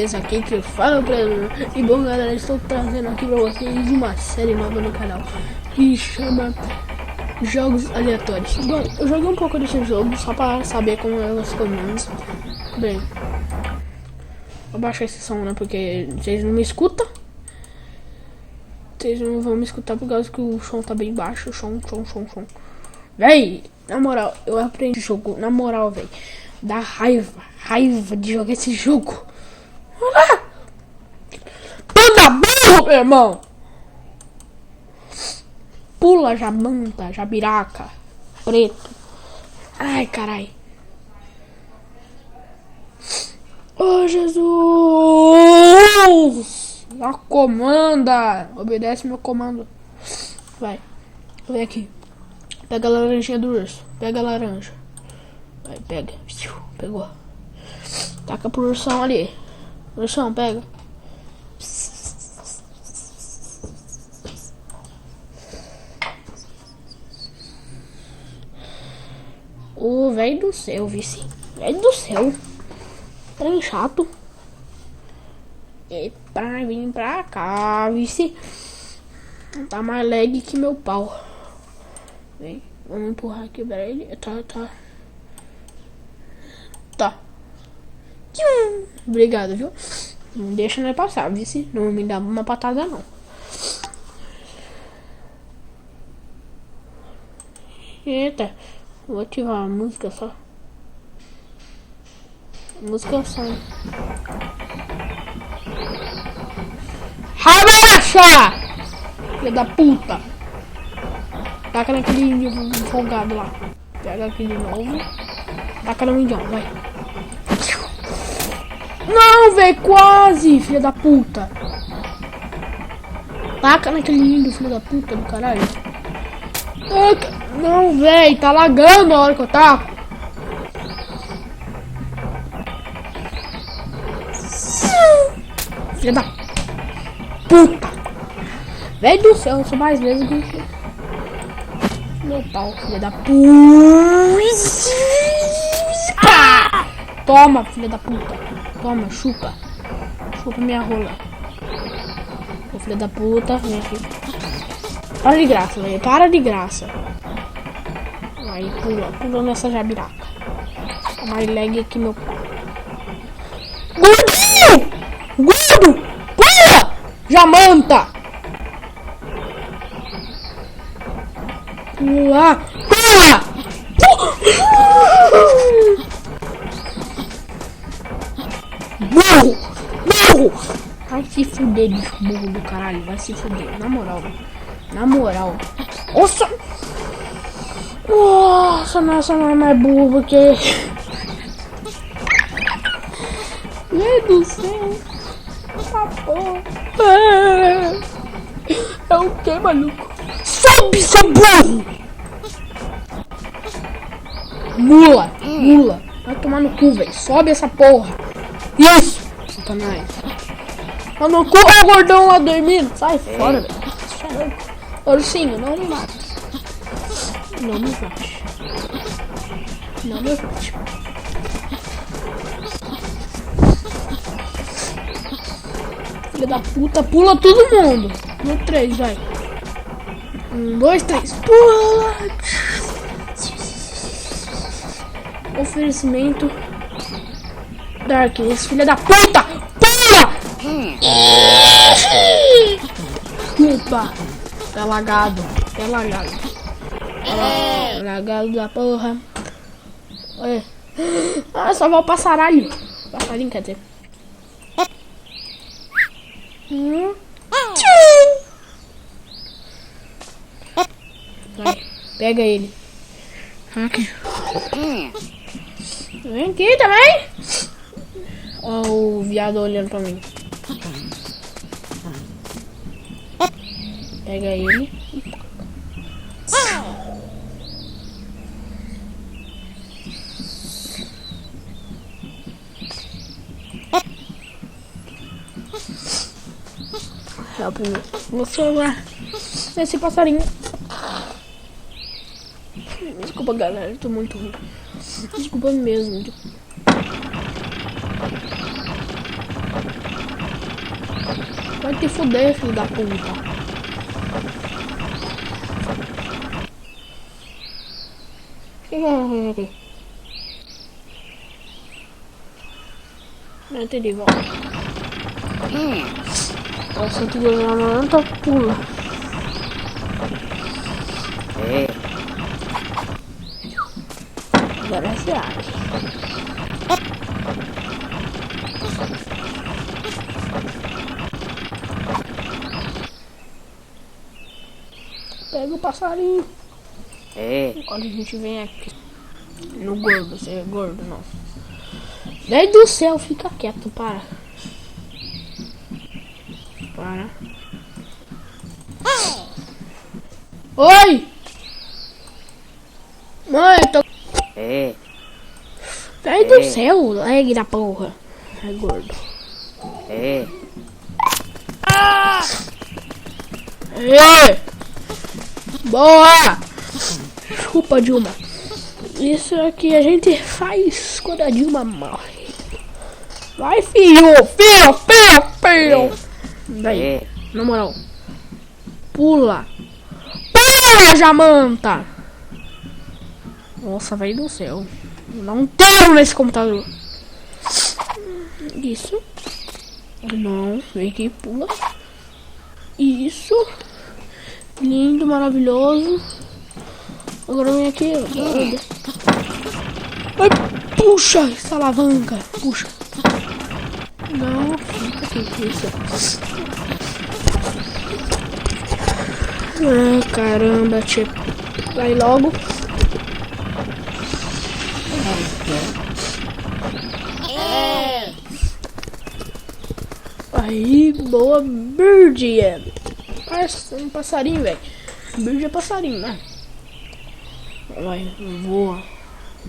vocês aqui que falam pra mim. E bom galera, estou trazendo aqui pra vocês uma série nova no canal que chama Jogos Aleatórios. Bom, eu joguei um pouco desse jogo só pra saber como é os comandos. Bem, vou baixar esse som, né, porque vocês não me escutam. Vocês não vão me escutar por causa que o som tá bem baixo. Som. Véi, na moral, eu aprendi esse jogo, na moral, véi. Dá raiva de jogar esse jogo. Olha! Panda burro, meu irmão! Pula, jamanta, jabiraca, preto. Ai, carai. Oh, Jesus! Já comanda! Obedece meu comando. Vai. Vem aqui. Pega a laranjinha do urso. Pega a laranja. Vai, pega. Pegou. Taca pro ursão ali. Ursão, pega. Ô, velho do céu, vice. Velho do céu. Trem chato. E pra vir pra cá, vice. Tá mais lag que meu pau. Vem, vamos empurrar aqui pra ele. Tá. Obrigado, viu? Não deixa nós passar, vice. Não me dá uma patada, não. Eita. Vou ativar a música só. Música só. Relaxa! Filha da puta! Taca naquele índio folgado lá. Pega aqui de novo. Taca no indião, vai. Não, velho, quase, filha da puta. Taca naquele índio, filha da puta do caralho. Não, velho, tá lagando a hora que eu taco. Filha da puta. Velho do céu, eu sou mais vezes que meu pau, filha da puta. Toma, filha da puta. Toma, chupa. Chupa minha rola. Ô, filha da puta, vem aqui. Para de graça, velho. Para de graça. Aí, pula nessa jabiraca. Tá mais lag aqui, meu pau. Gordinho! Gordo! Pula! Jamanta! Pula! Pula! Burro! Burro! Vai se fuder, bicho burro do caralho. Vai se fuder. Na moral. Na moral. Nossa! Nossa, não é mais burro que... Meu Deus do céu. Essa porra. É o que, maluco? Sobe, seu burro! Mula. Vai tomar no cu, velho. Sobe essa porra. Isso! Satanás. Tá no cu, ó o gordão lá dormindo. Sai fora, velho. Ursinho, não me mate. Não me mate. Não me mate. Filha da puta, pula todo mundo. No 3, vai. 1, 2, 3. Pula! Oferecimento Darkness, filha da puta! Pula! Opa! Tá lagado. Lagado da porra. Olha. Ah, só vai o passaralho. Passarinho, quer dizer. Vai, pega ele. Aqui. Vem aqui também. Olha o viado olhando pra mim. Pega ele. Help me. Você agora. Esse passarinho. Desculpa, galera. Eu tô muito ruim. Desculpa mesmo. Vai te fuder, filho da puta. O que é isso aqui? Não entendi, volta. Nossa, tu não pula. Agora se abre. Pega o passarinho. Quando a gente vem aqui no gordo, você é gordo, não. Deus do céu, fica quieto, para. Para. Oi! Mãe, eu tô... Deus do céu, leg da porra. É gordo. Boa! Chupa, Dilma. Isso aqui a gente faz quando a Dilma morre. Vai, filho! Filho! Daí, na moral. Pula! Pula, Jamanta! Nossa, velho do céu. Não tenho nesse computador. Isso. Não, vem aqui, pula. Isso. Lindo, maravilhoso. Agora vem aqui. Ai, puxa essa alavanca. Puxa. Não, fica aqui. Isso. Ah, caramba, tio. Vai logo. Aí, boa, Bird. Parece um passarinho, velho. Bird é passarinho, né? Vai, voa.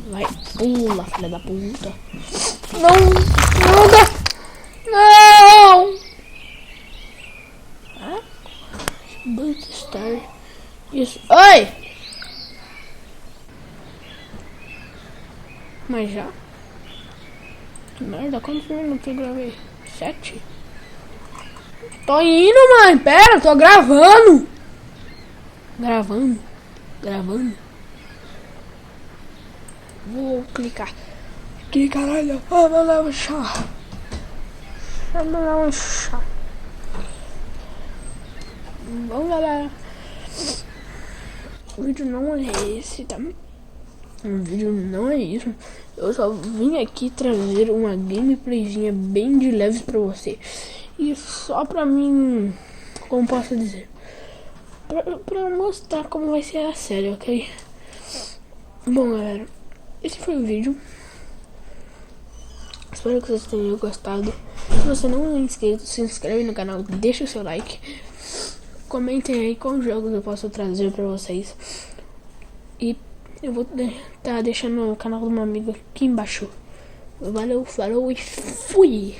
Vai, pula, filha da puta. Não dá. Não! Ah? Bird Star. Isso. Oi! Mas já? Que merda, quantos minutos eu gravei? 7? Tô indo, mãe. Pera, tô gravando. Gravando. Vou clicar. Que caralho. Ah, meu Deus, chá. Bom, galera. O vídeo não é esse, tá? O vídeo não é isso. Eu só vim aqui trazer uma gameplayzinha bem de leves pra você. E só pra mim, como posso dizer, pra mostrar como vai ser a série, ok? Bom, galera, esse foi o vídeo. Espero que vocês tenham gostado. Se você não é inscrito, se inscreve no canal, deixa o seu like. Comentem aí quais jogos eu posso trazer pra vocês. E eu vou estar deixando o canal do meu amigo aqui embaixo. Valeu, falou e fui!